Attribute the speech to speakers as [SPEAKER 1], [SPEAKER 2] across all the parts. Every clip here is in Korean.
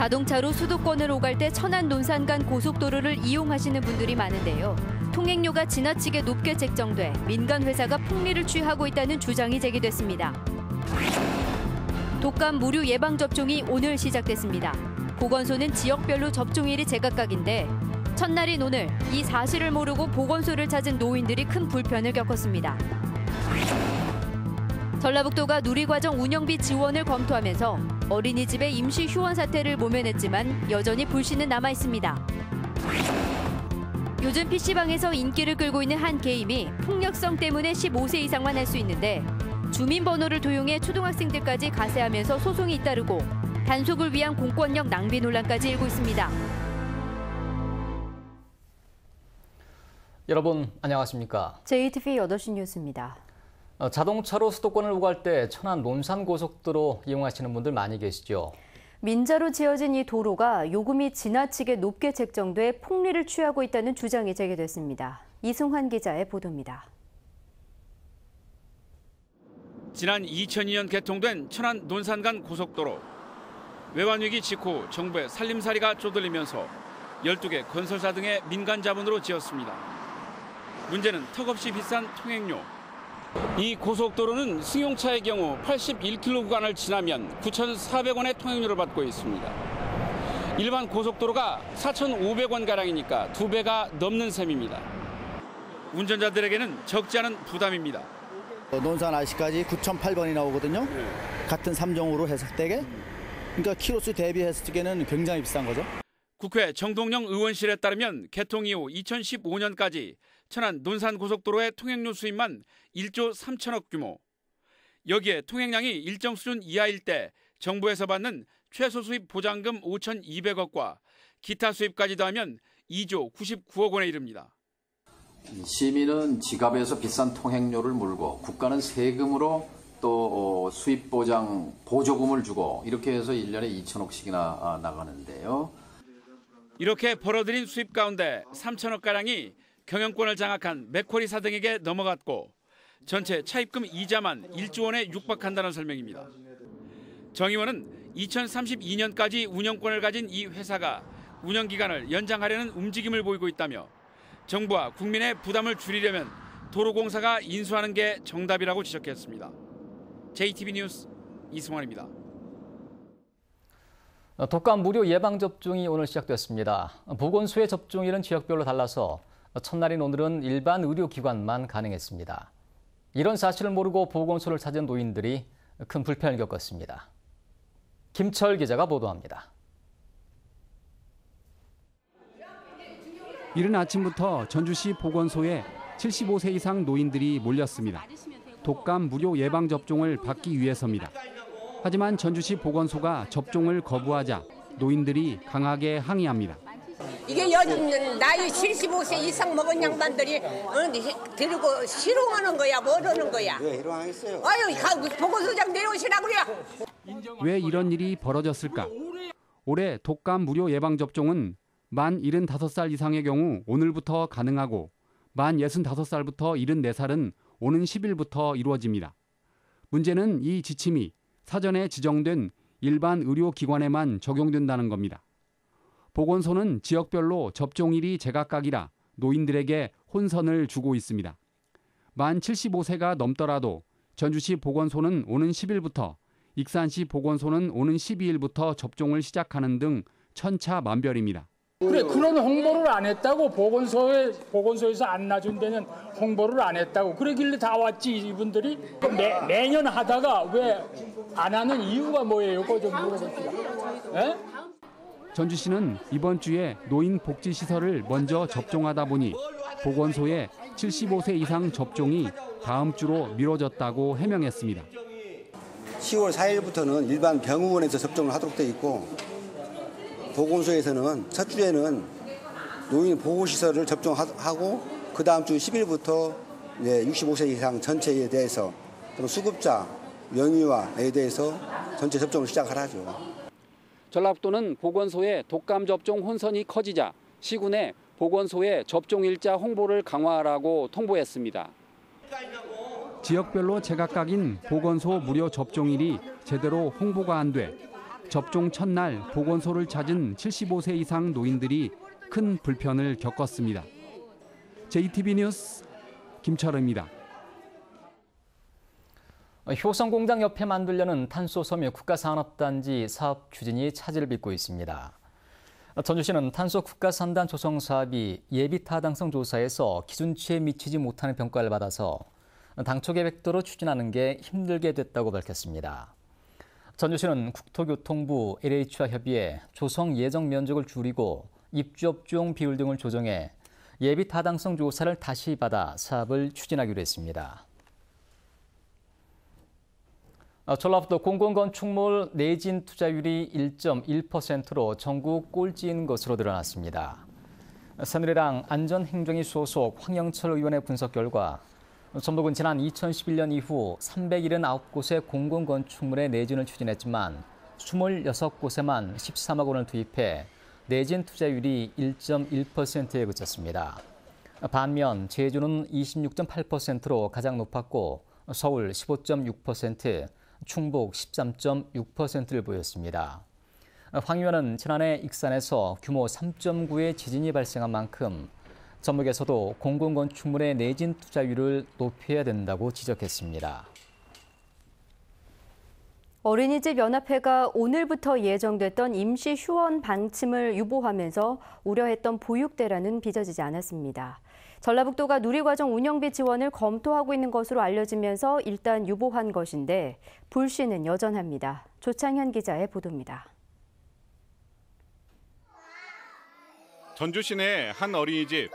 [SPEAKER 1] 자동차로 수도권을 오갈 때 천안 논산 간 고속도로를 이용하시는 분들이 많은데요. 통행료가 지나치게 높게 책정돼 민간 회사가 풍리를 취하고 있다는 주장이 제기됐습니다. 독감 무료 예방접종이 오늘 시작됐습니다. 보건소는 지역별로 접종일이 제각각인데 첫날인 오늘 이 사실을 모르고 보건소를 찾은 노인들이 큰 불편을 겪었습니다. 전라북도가 누리과정 운영비 지원을 검토하면서 어린이집의 임시 휴원 사태를 모면했지만 여전히 불씨는 남아있습니다. 요즘 PC방에서 인기를 끌고 있는 한 게임이 폭력성 때문에 15세 이상만 할 수 있는데 주민번호를 도용해 초등학생들까지 가세하면서 소송이 잇따르고 단속을 위한 공권력 낭비 논란까지 일고 있습니다.
[SPEAKER 2] 여러분 안녕하십니까?
[SPEAKER 1] JTV 8시 뉴스입니다.
[SPEAKER 2] 자동차로 수도권을 오갈 때 천안 논산고속도로 이용하시는 분들 많이 계시죠?
[SPEAKER 1] 민자로 지어진 이 도로가 요금이 지나치게 높게 책정돼 폭리를 취하고 있다는 주장이 제기됐습니다. 이승환 기자의 보도입니다.
[SPEAKER 3] 지난 2002년 개통된 천안 논산 간 고속도로. 외환위기 직후 정부의 살림살이가 쪼들리면서 12개 건설사 등의 민간 자본으로 지었습니다. 문제는 턱없이 비싼 통행료. 이 고속도로는 승용차의 경우 81km 구간을 지나면 9,400원의 통행료를 받고 있습니다. 일반 고속도로가 4,500원가량이니까 2배가 넘는 셈입니다. 운전자들에게는 적지 않은 부담입니다.
[SPEAKER 4] 논산 IC까지 9,800원이 나오거든요. 같은 3종으로 했을 때게. 그러니까 키로수 대비했을 때는 굉장히 비싼 거죠.
[SPEAKER 3] 국회 정동영 의원실에 따르면 개통 이후 2015년까지 천안 논산 고속도로의 통행료 수입만 1조 3천억 규모. 여기에 통행량이 일정 수준 이하일 때 정부에서 받는 최소 수입 보장금 5,200억과 기타 수입까지 더하면 2조 99억 원에 이릅니다.
[SPEAKER 5] 시민은 지갑에서 비싼 통행료를 물고 국가는 세금으로 또 수입 보장 보조금을 주고 이렇게 해서 1년에 2천억씩이나 나가는데요.
[SPEAKER 3] 이렇게 벌어들인 수입 가운데 3천억가량이 경영권을 장악한 맥쿼리사 등에게 넘어갔고 전체 차입금 이자만 1조 원에 육박한다는 설명입니다. 정 의원은 2032년까지 운영권을 가진 이 회사가 운영기간을 연장하려는 움직임을 보이고 있다며 정부와 국민의 부담을 줄이려면 도로공사가 인수하는 게 정답이라고 지적했습니다. JTB 뉴스 이승환입니다.
[SPEAKER 2] 독감 무료 예방접종이 오늘 시작됐습니다. 보건소의 접종일은 지역별로 달라서 첫날인 오늘은 일반 의료기관만 가능했습니다. 이런 사실을 모르고 보건소를 찾은 노인들이 큰 불편을 겪었습니다. 김철 기자가 보도합니다.
[SPEAKER 6] 이른 아침부터 전주시 보건소에 75세 이상 노인들이 몰렸습니다. 독감 무료 예방접종을 받기 위해서입니다. 하지만 전주시 보건소가 접종을 거부하자 노인들이 강하게 항의합니다.
[SPEAKER 7] 이게 요즘 나이 75세 이상 먹은 양반들이 들고 희롱하는 거야, 뭐라는 거야.
[SPEAKER 8] 왜 희롱하겠어요?
[SPEAKER 7] 아유, 보건소장 내려오시라 그래요.
[SPEAKER 6] 왜 이런 일이 벌어졌을까? 올해 독감 무료 예방접종은 만 75살 이상의 경우 오늘부터 가능하고 만 65살부터 74살은 오는 10일부터 이루어집니다. 문제는 이 지침이 사전에 지정된 일반 의료기관에만 적용된다는 겁니다. 보건소는 지역별로 접종일이 제각각이라 노인들에게 혼선을 주고 있습니다. 만 75세가 넘더라도 전주시 보건소는 오는 10일부터, 익산시 보건소는 오는 12일부터 접종을 시작하는 등 천차만별입니다.
[SPEAKER 9] 그래, 그런 홍보를 안 했다고 보건소에서 안 놔준 데는 홍보를 안 했다고 그러길래 다 왔지 이분들이. 매년 하다가 왜 안 하는 이유가 뭐예요? 그거 좀 물어봅시다.
[SPEAKER 6] 전주시는 이번 주에 노인 복지시설을 먼저 접종하다 보니 보건소의 75세 이상 접종이 다음 주로 미뤄졌다고 해명했습니다.
[SPEAKER 8] 10월 4일부터는 일반 병원에서 접종을 하도록 돼 있고 보건소에서는 첫 주에는 노인 보호시설을 접종하고 그 다음 주 10일부터 65세 이상 전체에 대해서 또 수급자, 명의와에 대해서 전체 접종을 시작하라죠.
[SPEAKER 6] 전라북도는 보건소의 독감 접종 혼선이 커지자 시군에 보건소의 접종 일자 홍보를 강화하라고 통보했습니다. 지역별로 제각각인 보건소 무료 접종일이 제대로 홍보가 안 돼 접종 첫날 보건소를 찾은 75세 이상 노인들이 큰 불편을 겪었습니다. JTB 뉴스 김철우입니다.
[SPEAKER 2] 효성공장 옆에 만들려는 탄소섬유 국가산업단지 사업 추진이 차질을 빚고 있습니다. 전주시는 탄소 국가산단 조성 사업이 예비 타당성 조사에서 기준치에 미치지 못하는 평가를 받아서 당초 계획대로 추진하는 게 힘들게 됐다고 밝혔습니다. 전주시는 국토교통부 LH와 협의해 조성 예정 면적을 줄이고 입주업종 비율 등을 조정해 예비 타당성 조사를 다시 받아 사업을 추진하기로 했습니다. 전라북도 공공건축물 내진 투자율이 1.1%로 전국 꼴찌인 것으로 드러났습니다. 새누리당 안전행정위 소속 황영철 의원의 분석 결과 전북은 지난 2011년 이후 379곳의 공공건축물의 내진을 추진했지만 26곳에만 13억 원을 투입해 내진 투자율이 1.1%에 그쳤습니다. 반면 제주는 26.8%로 가장 높았고 서울 15.6%, 충북 13.6%를 보였습니다. 황 의원은 지난해 익산에서 규모 3.9의 지진이 발생한 만큼 전북에서도 공공건축물의 내진 투자율을 높여야 된다고 지적했습니다.
[SPEAKER 10] 어린이집 연합회가 오늘부터 예정됐던 임시 휴원 방침을 유보하면서 우려했던 보육대란은 빚어지지 않았습니다. 전라북도가 누리과정 운영비 지원을 검토하고 있는 것으로 알려지면서 일단 유보한 것인데 불씨는 여전합니다. 조창현 기자의 보도입니다.
[SPEAKER 11] 전주 시내 한 어린이집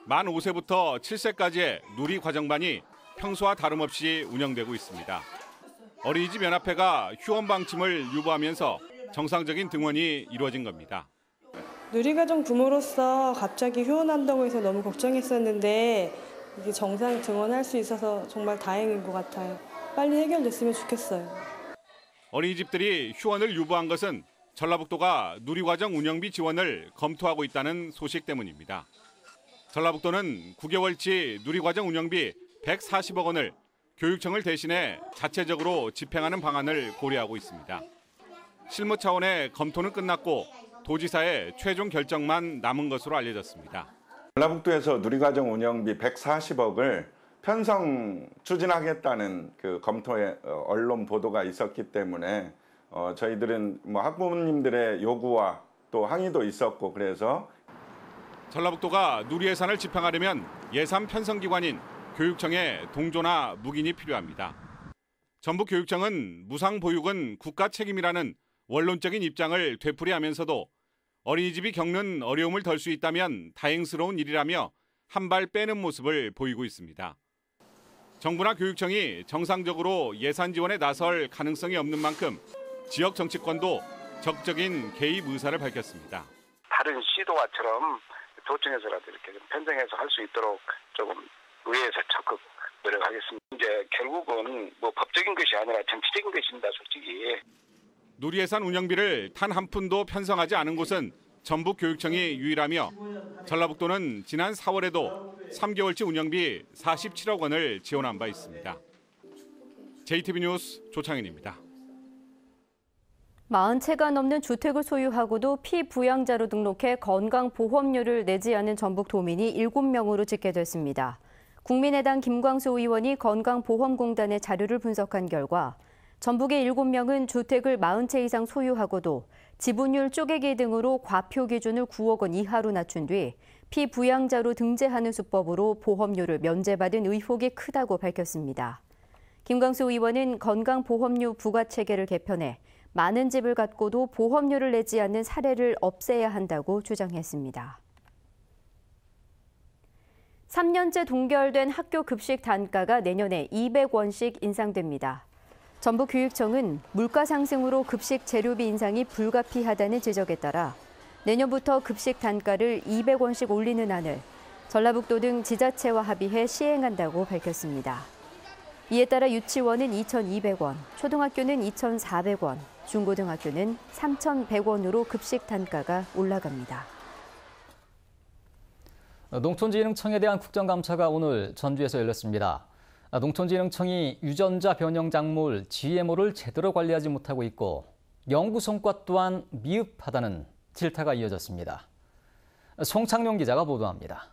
[SPEAKER 11] 만 5세부터 7세까지의 누리과정반이 평소와 다름없이 운영되고 있습니다. 어린이집 연합회가 휴원 방침을 유보하면서 정상적인 등원이 이루어진 겁니다.
[SPEAKER 12] 누리과정 부모로서 갑자기 휴원한다고 해서 너무 걱정했었는데 이게 정상 등원할 수 있어서 정말 다행인 것 같아요. 빨리 해결됐으면 좋겠어요.
[SPEAKER 11] 어린이집들이 휴원을 유보한 것은 전라북도가 누리과정 운영비 지원을 검토하고 있다는 소식 때문입니다. 전라북도는 9개월치 누리과정 운영비 140억 원을 교육청을 대신해 자체적으로 집행하는 방안을 고려하고 있습니다. 실무 차원의 검토는 끝났고 도지사의 최종 결정만 남은 것으로 알려졌습니다.
[SPEAKER 13] 전라북도에서 누리과정 운영비 140억을 편성 추진하겠다는 그 검토의 언론 보도가 있었기 때문에 저희들은 학부모님들의 요구와 또 항의도 있었고 그래서
[SPEAKER 11] 전라북도가 누리 예산을 집행하려면 예산 편성기관인 교육청의 동조나 묵인이 필요합니다. 전북교육청은 무상 보육은 국가 책임이라는 원론적인 입장을 되풀이하면서도 어린이집이 겪는 어려움을 덜 수 있다면 다행스러운 일이라며 한 발 빼는 모습을 보이고 있습니다. 정부나 교육청이 정상적으로 예산 지원에 나설 가능성이 없는 만큼 지역 정치권도 적극적인 개입 의사를 밝혔습니다.
[SPEAKER 14] 다른 시도와처럼 도청에서라도 이렇게 좀 편성해서 할 수 있도록 조금 의회에서 적극 노력하겠습니다. 이제 결국은 법적인 것이 아니라 정치적인 것입니다, 솔직히.
[SPEAKER 11] 누리예산 운영비를 단 한 푼도 편성하지 않은 곳은 전북교육청이 유일하며 전라북도는 지난 4월에도 3개월치 운영비 47억 원을 지원한 바 있습니다. JTB 뉴스 조창현입니다.
[SPEAKER 10] 40채가 넘는 주택을 소유하고도 피부양자로 등록해 건강보험료를 내지 않은 전북 도민이 7명으로 집계됐습니다. 국민의당 김광수 의원이 건강보험공단의 자료를 분석한 결과 전북의 7명은 주택을 40채 이상 소유하고도 지분율 쪼개기 등으로 과표 기준을 9억 원 이하로 낮춘 뒤 피부양자로 등재하는 수법으로 보험료를 면제받은 의혹이 크다고 밝혔습니다. 김광수 의원은 건강보험료 부과체계를 개편해 많은 집을 갖고도 보험료를 내지 않는 사례를 없애야 한다고 주장했습니다. 3년째 동결된 학교 급식 단가가 내년에 200원씩 인상됩니다. 전북교육청은 물가 상승으로 급식 재료비 인상이 불가피하다는 지적에 따라 내년부터 급식 단가를 200원씩 올리는 안을 전라북도 등 지자체와 합의해 시행한다고 밝혔습니다. 이에 따라 유치원은 2,200원, 초등학교는 2,400원, 중고등학교는 3,100원으로 급식 단가가 올라갑니다.
[SPEAKER 2] 농촌진흥청에 대한 국정감사가 오늘 전주에서 열렸습니다. 농촌진흥청이 유전자 변형 작물 GMO를 제대로 관리하지 못하고 있고 연구 성과 또한 미흡하다는 질타가 이어졌습니다. 송창용 기자가 보도합니다.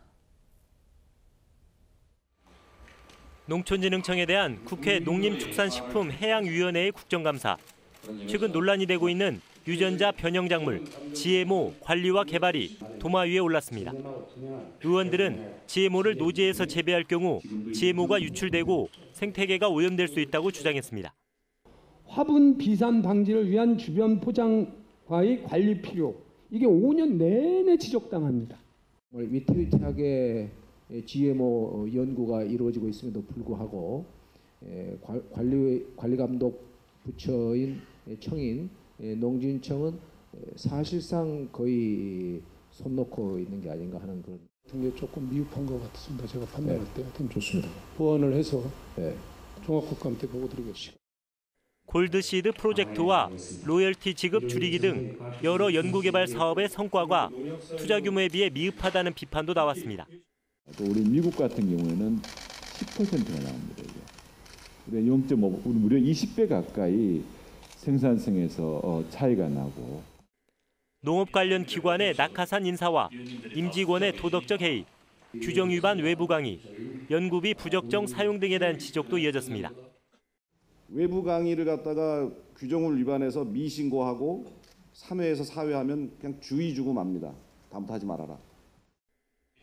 [SPEAKER 15] 농촌진흥청에 대한 국회 농림축산식품해양위원회의 국정감사. 최근 논란이 되고 있는 유전자 변형작물 GMO 관리와 개발이 도마 위에 올랐습니다. 의원들은 GMO를 노지에서 재배할 경우 GMO가 유출되고 생태계가 오염될 수 있다고 주장했습니다.
[SPEAKER 16] 화분 비산 방지를 위한 주변 포장과의 관리 필요, 이게 5년 내내 지적당합니다.
[SPEAKER 17] 위태위태하게 GMO 연구가 이루어지고 있음에도 불구하고 관리감독 부처인 청인 농진청은 사실상 거의 손 놓고 있는 게 아닌가 하는 그런.
[SPEAKER 16] 게 조금 미흡한 것 같습니다. 제가 판단할 때 하여튼 좋습니다. 보완을 해서 종합국감때 보고 드리겠습니다.
[SPEAKER 15] 골드시드 프로젝트와 로열티 지급 줄이기 등 여러 연구개발 사업의 성과가 투자 규모에 비해 미흡하다는 비판도 나왔습니다.
[SPEAKER 18] 또 우리 미국 같은 경우에는 10%가 나옵니다. 이게 0.5, 무려 20배 가까이 생산성에서 차이가 나고.
[SPEAKER 15] 농업 관련 기관의 낙하산 인사와 임직원의 도덕적 해이, 규정 위반 외부 강의, 연구비 부적정 사용 등에 대한 지적도 이어졌습니다.
[SPEAKER 19] 외부 강의를 갖다가 규정을 위반해서 미신고하고 3회에서 4회 하면 그냥 주의 주고 맙니다. 다음부터 하지 말아라.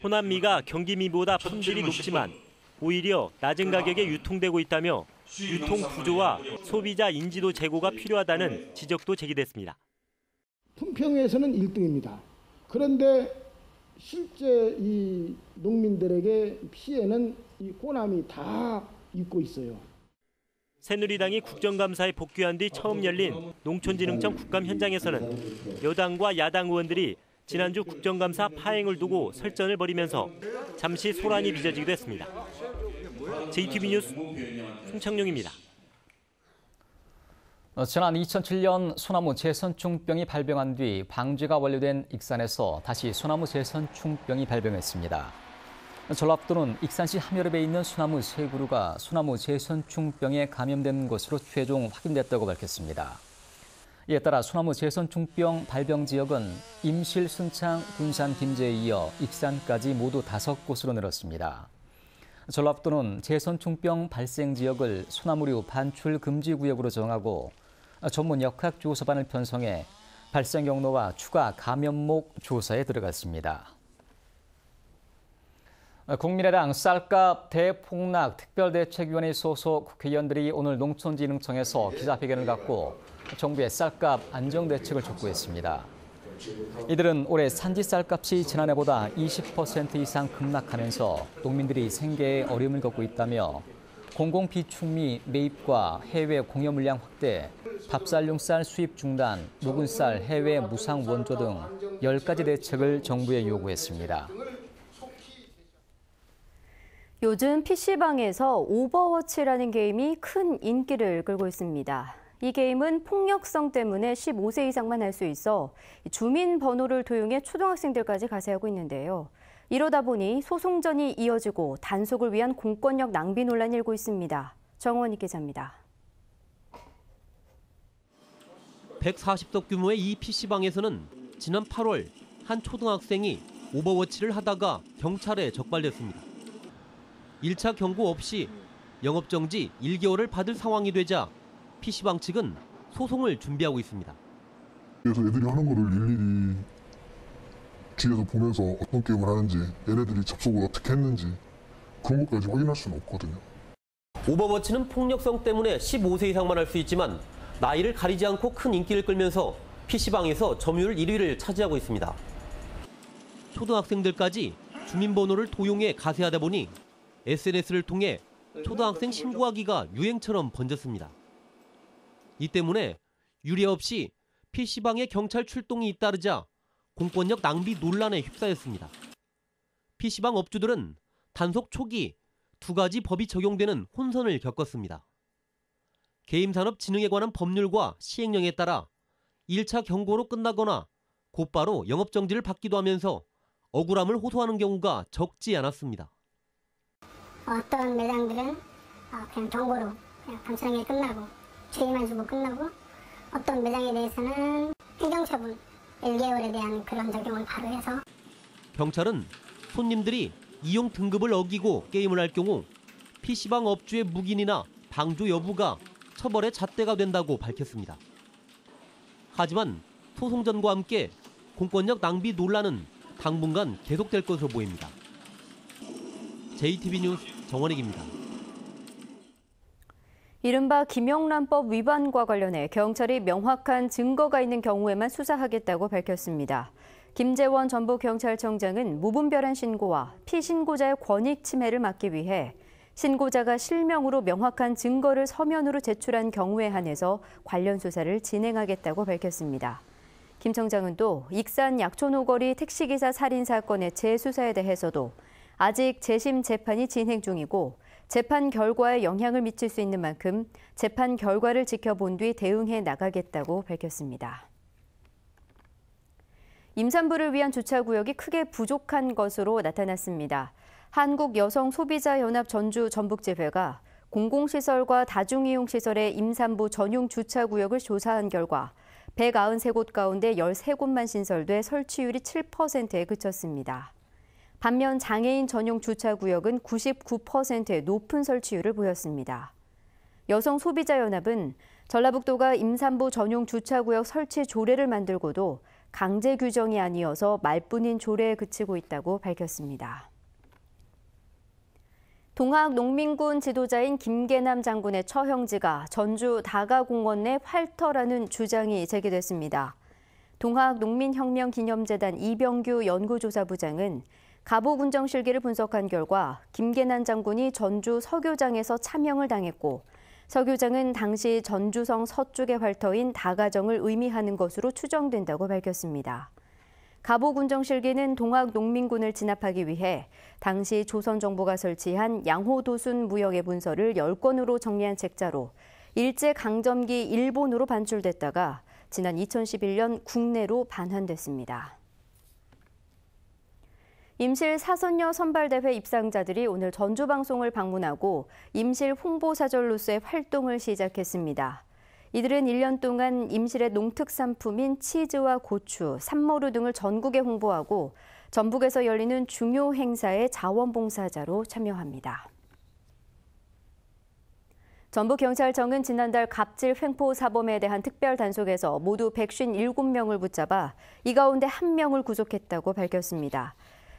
[SPEAKER 15] 호남미가 경기미보다 품질이 높지만 오히려 낮은 가격에 유통되고 있다며 유통 구조와 소비자 인지도 제고가 필요하다는 지적도 제기됐습니다.
[SPEAKER 16] 품평에서는 1등입니다. 그런데 실제 이 농민들에게 피해는 이 호남이 다 입고 있어요.
[SPEAKER 15] 새누리당이 국정감사에 복귀한 뒤 처음 열린 농촌진흥청 국감 현장에서는 여당과 야당 의원들이 지난주 국정감사 파행을 두고 설전을 벌이면서 잠시 소란이 빚어지기도 했습니다. JTB 뉴스 송창용입니다.
[SPEAKER 2] 지난 2007년 소나무 제선충병이 발병한 뒤 방제가 완료된 익산에서 다시 소나무 제선충병이 발병했습니다. 전라북도는 익산시 함여름에 있는 소나무 3그루가 소나무 제선충병에 감염된 것으로 최종 확인됐다고 밝혔습니다. 이에 따라 소나무 제선충병 발병 지역은 임실, 순창, 군산, 김제에 이어 익산까지 모두 5곳으로 늘었습니다. 전라북도는 제선충병 발생 지역을 소나무류 반출 금지 구역으로 정하고 전문 역학조사반을 편성해 발생 경로와 추가 감염목 조사에 들어갔습니다. 국민의당 쌀값 대폭락 특별대책위원회 소속 국회의원들이 오늘 농촌진흥청에서 기자회견을 갖고 정부의 쌀값 안정대책을 촉구했습니다. 이들은 올해 산지 쌀값이 지난해보다 20% 이상 급락하면서 농민들이 생계에 어려움을 겪고 있다며 공공비축미 매입과 해외 공여 물량 확대, 밥쌀용 쌀 수입 중단, 녹은 쌀 해외 무상 원조 등 10가지 대책을 정부에 요구했습니다.
[SPEAKER 10] 요즘 PC방에서 오버워치라는 게임이 큰 인기를 끌고 있습니다. 이 게임은 폭력성 때문에 15세 이상만 할 수 있어 주민번호를 도용해 초등학생들까지 가세하고 있는데요. 이러다 보니 소송전이 이어지고 단속을 위한 공권력 낭비 논란이 일고 있습니다. 정원희 기자입니다.
[SPEAKER 20] 140석 규모의 이 PC방에서는 지난 8월 한 초등학생이 오버워치를 하다가 경찰에 적발됐습니다. 1차 경고 없이 영업정지 1개월을 받을 상황이 되자 PC방 측은 소송을 준비하고 있습니다.
[SPEAKER 21] 그래서 애들이 하는 거를 일일이 뒤에서 보면서 어떤 게임을 하는지, 얘네들이 접속을 어떻게 했는지 그런 것까지 확인할 수는 없거든요.
[SPEAKER 20] 오버워치는 폭력성 때문에 15세 이상만 할 수 있지만 나이를 가리지 않고 큰 인기를 끌면서 PC방에서 점유율 1위를 차지하고 있습니다. 초등학생들까지 주민번호를 도용해 가세하다 보니 SNS를 통해 초등학생 신고하기가 유행처럼 번졌습니다. 이 때문에 유례 없이 PC방에 경찰 출동이 잇따르자 공권력 낭비 논란에 휩싸였습니다. PC방 업주들은 단속 초기 2가지 법이 적용되는 혼선을 겪었습니다. 게임산업진흥에 관한 법률과 시행령에 따라 1차 경고로 끝나거나 곧바로 영업정지를 받기도 하면서 억울함을 호소하는 경우가 적지 않았습니다.
[SPEAKER 22] 어떤 매장들은 그냥 경고로 그냥 단순하게 끝나고 죄의만 주고 끝나고 어떤 매장에 대해서는 행정처분 1개월에 대한 그런 적용을 바로 해서
[SPEAKER 20] 경찰은 손님들이 이용 등급을 어기고 게임을 할 경우 PC방 업주의 묵인이나 방조 여부가 처벌의 잣대가 된다고 밝혔습니다. 하지만 소송전과 함께 공권력 낭비 논란은 당분간 계속될 것으로 보입니다. JTB 뉴스 정원익입니다.
[SPEAKER 10] 이른바 김영란법 위반과 관련해 경찰이 명확한 증거가 있는 경우에만 수사하겠다고 밝혔습니다. 김재원 전북경찰청장은 무분별한 신고와 피신고자의 권익 침해를 막기 위해 신고자가 실명으로 명확한 증거를 서면으로 제출한 경우에 한해서 관련 수사를 진행하겠다고 밝혔습니다. 김 청장은 또 익산 약촌오거리 택시기사 살인 사건의 재수사에 대해서도 아직 재심 재판이 진행 중이고 재판 결과에 영향을 미칠 수 있는 만큼 재판 결과를 지켜본 뒤 대응해 나가겠다고 밝혔습니다. 임산부를 위한 주차구역이 크게 부족한 것으로 나타났습니다. 한국여성소비자연합 전주 전북지회가 공공시설과 다중이용시설의 임산부 전용 주차구역을 조사한 결과 193곳 가운데 13곳만 신설돼 설치율이 7%에 그쳤습니다. 반면 장애인 전용 주차구역은 99%의 높은 설치율을 보였습니다. 여성소비자연합은 전라북도가 임산부 전용 주차구역 설치 조례를 만들고도 강제 규정이 아니어서 말뿐인 조례에 그치고 있다고 밝혔습니다. 동학농민군 지도자인 김계남 장군의 처형지가 전주 다가공원 내 활터라는 주장이 제기됐습니다. 동학농민혁명기념재단 이병규 연구조사부장은 가보군정실기를 분석한 결과 김계남 장군이 전주 서교장에서 참형을 당했고 서교장은 당시 전주성 서쪽의 활터인 다가정을 의미하는 것으로 추정된다고 밝혔습니다. 가보군정실기는 동학농민군을 진압하기 위해 당시 조선정부가 설치한 양호도순 무역의 문서를 10권으로 정리한 책자로 일제강점기 일본으로 반출됐다가 지난 2011년 국내로 반환됐습니다. 임실 사선녀 선발대회 입상자들이 오늘 전주방송을 방문하고 임실 홍보사절로서의 활동을 시작했습니다. 이들은 1년 동안 임실의 농특산품인 치즈와 고추, 산머루 등을 전국에 홍보하고 전북에서 열리는 중요 행사에 자원봉사자로 참여합니다. 전북경찰청은 지난달 갑질 횡포 사범에 대한 특별 단속에서 모두 157명을 붙잡아 이 가운데 1명을 구속했다고 밝혔습니다.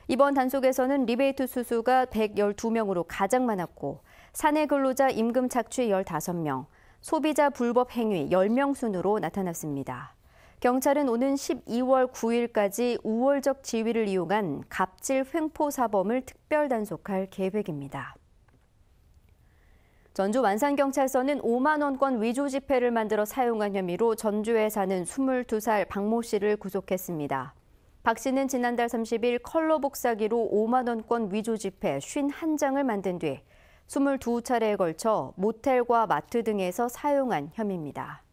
[SPEAKER 10] 이번 단속에서는 리베이트 수수가 112명으로 가장 많았고 사내 근로자 임금 착취 15명, 소비자 불법 행위 10명 순으로 나타났습니다. 경찰은 오는 12월 9일까지 우월적 지위를 이용한 갑질 횡포 사범을 특별 단속할 계획입니다. 전주 완산경찰서는 5만 원권 위조 지폐를 만들어 사용한 혐의로 전주에 사는 22살 박모 씨를 구속했습니다. 박 씨는 지난달 30일 컬러 복사기로 5만 원권 위조 지폐 51장을 만든 뒤 22차례에 걸쳐 모텔과 마트 등에서 사용한 혐의입니다.